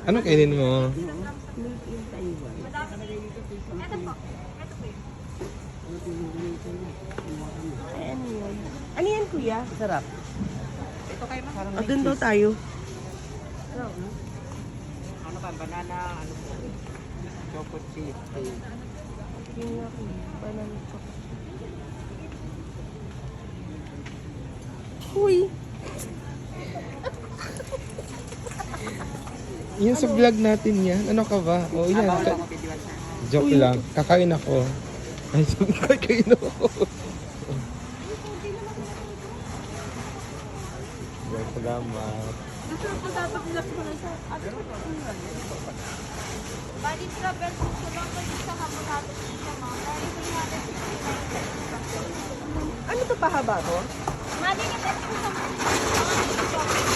Ano kainin mo? Milk in Taiwan. Ay, ano yun? Ano yan, kuya? Sarap. O, dun daw tayo. Ano ba? Banana, ano po? Choco chip. Yun nga, kuya. Banana chocolate. Uy! Yan sa vlog natin yan. Ano ka ba? O yan. Joke lang. Kakain ako. Ay, sabi ko, kakain ako. Salamat. Bali, travel po sa bang pwede sa hapon natin sa mga. Dahil po natin 69. Ano to, pahaba to? Mali na po sa mga